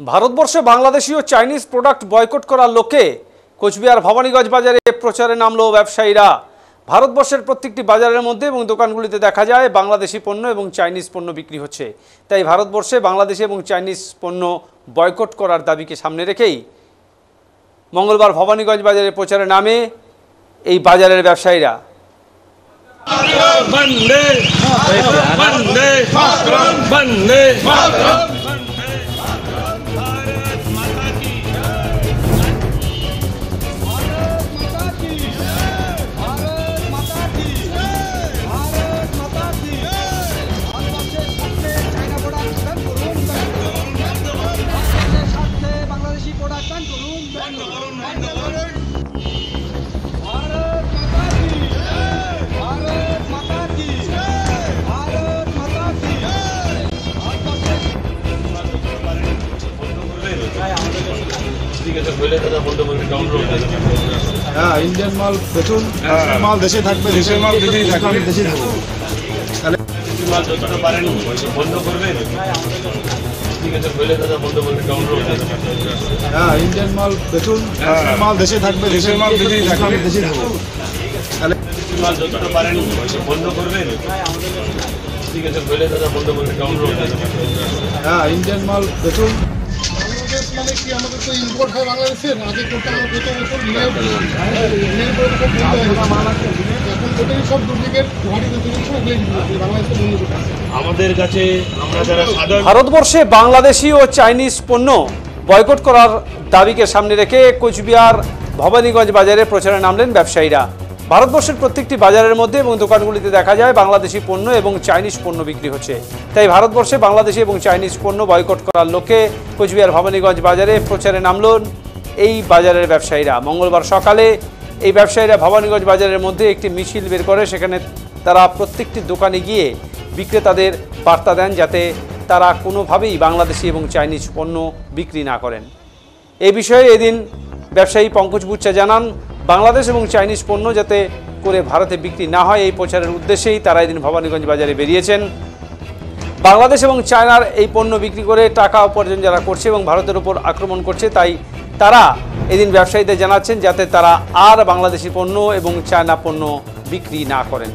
ভারতবর্ষে বাংলাদেশি ও Chinese product boycott করার লক্ষ্যে কোচবিহার ভবানীগঞ্জ বাজারে প্রচারে নামলো ব্যবসায়ীরা। ভারতবর্ষের প্রত্যেকটি বাজারের মধ্যে এবং দোকানগুলিতে দেখা যায় বাংলাদেশি পণ্য এবং চাইনিজ পণ্য বিক্রি হচ্ছে। তাই ভারতবর্ষে বাংলাদেশি এবং চাইনিজ পণ্য বয়কট করার দাবিকে সামনে রেখেই মঙ্গলবার ভবানীগঞ্জ বাজারে প্রচারে নামে এই বাজারের ব্যবসায়ীরা। इंडियन माल बेचुन, माल देशे থাকবে, দেশের মাল দেশেই থাকবে, দেশেই থাকবে। তাহলে মাল যতটা পারেন বন্ধ করবেন। ঠিক আছে, বলে দাদা বন্ধ করবেন, ডাউনলোড হবে। হ্যাঁ, ইন্ডিয়ান মাল বেচুন, মাল দেশে থাকবে, দেশের মাল দেশেই থাকবে, দেশেই থাকবে। তাহলে মাল যতটা পারেন বন্ধ করবেন। ঠিক আছে, বলে দাদা বন্ধ করবেন, ডাউনলোড হবে। হ্যাঁ, ইন্ডিয়ান মাল বেচুন। মানে কি আমাদের তো ইম্পোর্ট হয় বাংলাদেশের, আগে কোটা এখন ওটাই সব ডুপ্লিকেট আমাদের কাছে। আমরা যারা সাধারণ ভারতবর্ষে বাংলাদেশি ও চাইনিজ পণ্য বয়কট করার দাবিকে সামনে রেখে কোচবিহার ভবানীগঞ্জ বাজারে প্রচারে নামলেন ব্যবসায়ীরা। ভারতবর্ষের প্রত্যেকটি বাজারের মধ্যে এবং দোকানগুলিতে দেখা যায় বাংলাদেশি পণ্য এবং চাইনিজ পণ্য বিক্রি হচ্ছে। তাই ভারতবর্ষে বাংলাদেশি এবং চাইনিজ পণ্য বয়কট করার লক্ষ্যে কোচবিহার ভবানীগঞ্জ বাজারে প্রচারে নামলেন এই বাজারের ব্যবসায়ীরা। মঙ্গলবার সকালে এই ব্যবসায়ীরা ভবানীগঞ্জ বাজারের মধ্যে একটি মিছিল বের করে সেখানে তারা প্রত্যেকটি দোকানে গিয়ে বিক্রেতাদের বার্তা দেন যাতে তারা কোনোভাবেই বাংলাদেশি এবং চাইনিজ পণ্য বিক্রি না করেন। এই বিষয়ে এদিন ব্যবসায়ী পঙ্কজ বুচ্চা জানান, বাংলাদেশ এবং চাইনিজ পণ্য যাতে করে ভারতে বিক্রি না হয় এই প্রচারের উদ্দেশ্যেই তারা এদিন ভবানীগঞ্জ বাজারে বেরিয়েছেন। বাংলাদেশ এবং চায়নার এই পণ্য বিক্রি করে টাকা উপার্জন যারা করছে এবং ভারতের উপর আক্রমণ করছে, তাই তারা এদিন ব্যবসায়ীদের জানাচ্ছেন যাতে তারা আর বাংলাদেশি পণ্য এবং চায়না পণ্য বিক্রি না করেন।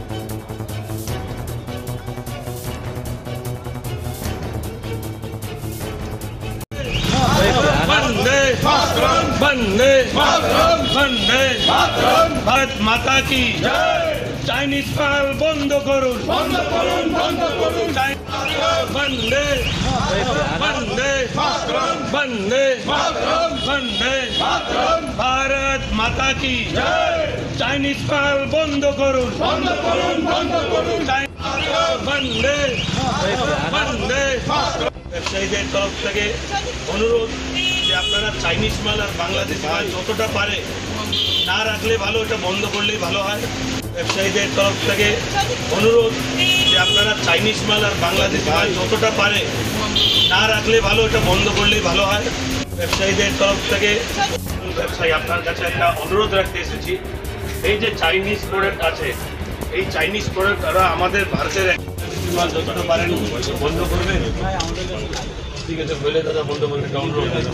भारत माता की चाइनीज माल बंद करुन, बंद करुन, बंद करुन। वंदे वंदे वंदे वंदे भारत माता की चाइनीज माल बंद करुन, बंद करुन, बंद करुन। वंदे वंदे ব্যবসায়ীদের তরফ থেকে অনুরোধ যে আপনারা চাইনিজ মাল আর বাংলাদেশ মাল যতটা পারে না রাখলে ভালো, এটা বন্ধ করলেই ভালো হয়। ব্যবসায়ীদের তরফ থেকে অনুরোধ যে আপনারা চাইনিজ মাল আর বাংলাদেশ মাল যতটা পারে না রাখলে ভালো, এটা বন্ধ করলেই ভালো হয়। ব্যবসায়ীদের তরফ থেকে ব্যবসায়ী আপনার কাছে একটা অনুরোধ রাখতে এসেছি, এই যে চাইনিজ প্রোডাক্ট আছে, এই চাইনিজ প্রোডাক্ট তারা আমাদের ভারতের মাল যতটা পারেন বন্ধ করবেন। ঠিক আছে, বলে দাদা বন্ধ করবেন, ডাউনলোড হবে।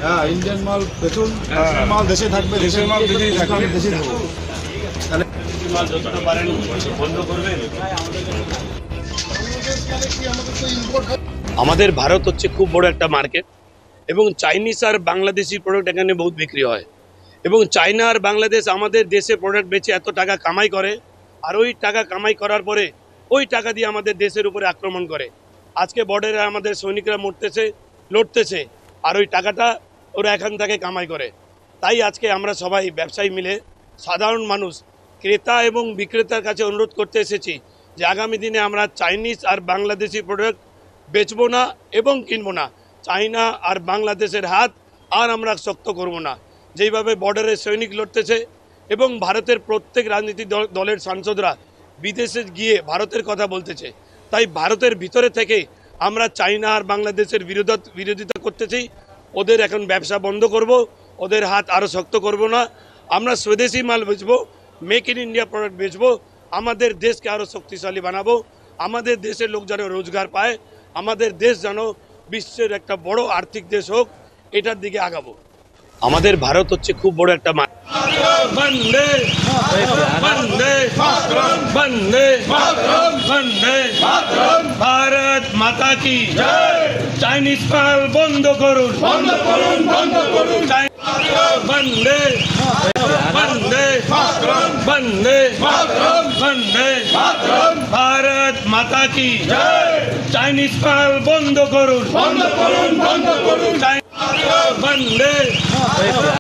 হ্যাঁ, ইন্ডিয়ান মাল বেচুন, মাল দেশে থাকবে, দেশের মাল দেশেই থাকবে, দেশেই থাকবে। তাহলে মাল যতটা পারেন বন্ধ করবেন। আমাদের ভারত হচ্ছে খুব বড় একটা মার্কেট এবং চাইনিজ আর বাংলাদেশি প্রোডাক্ট এখানে বহুত বিক্রি হয় এবং চায়না আর বাংলাদেশ আমাদের দেশে প্রোডাক্ট বেচে এত টাকা কামাই করে, আর ওই টাকা কামাই করার পরে ওই টাকা দিয়ে আমাদের দেশের উপরে আক্রমণ করে। আজকে বর্ডারে আমাদের সৈনিকরা মরতেছে, লড়তেছে, আর ওই টাকাটা ওরা এখান থেকে কামাই করে। তাই আজকে আমরা সবাই ব্যবসায়ী মিলে সাধারণ মানুষ, ক্রেতা এবং বিক্রেতার কাছে অনুরোধ করতে এসেছি যে আগামী দিনে আমরা চাইনিজ আর বাংলাদেশি প্রোডাক্ট বেচবো না এবং কিনবো না। চায়না আর বাংলাদেশের হাত আর আমরা শক্ত করব না। যেইভাবে বর্ডারে সৈনিক লড়তেছে এবং ভারতের প্রত্যেক রাজনীতি দলের সাংসদরা বিদেশে গিয়ে ভারতের কথা বলতেছে, তাই ভারতের ভিতরে থেকে আমরা চায়না আর বাংলাদেশের বিরোধিতা করতেছি। ওদের এখন ব্যবসা বন্ধ করব, ওদের হাত আরও শক্ত করব না। আমরা স্বদেশি মাল বেচবো, মেক ইন ইন্ডিয়া প্রোডাক্ট বেচবো, আমাদের দেশকে আরও শক্তিশালী বানাবো, আমাদের দেশের লোক যেন রোজগার পায়, আমাদের দেশ যেন বিশ্বের একটা বড় আর্থিক দেশ হোক, এটার দিকে আগাবো। আমাদের ভারত হচ্ছে খুব বড় একটা বন্দে বন্দে বন্দে বন্দে ভারত মাতা কি চাইনিজ মাল বন্ধ করুন, বন্ধ করুন, বন্ধ করুন। বন্দে বন্দে বন্দে বন্দে ভারত মাতা কি চাইনিজ মাল বন্ধ করুন, বন্ধ করুন, বন্ধ করুন। বন্দে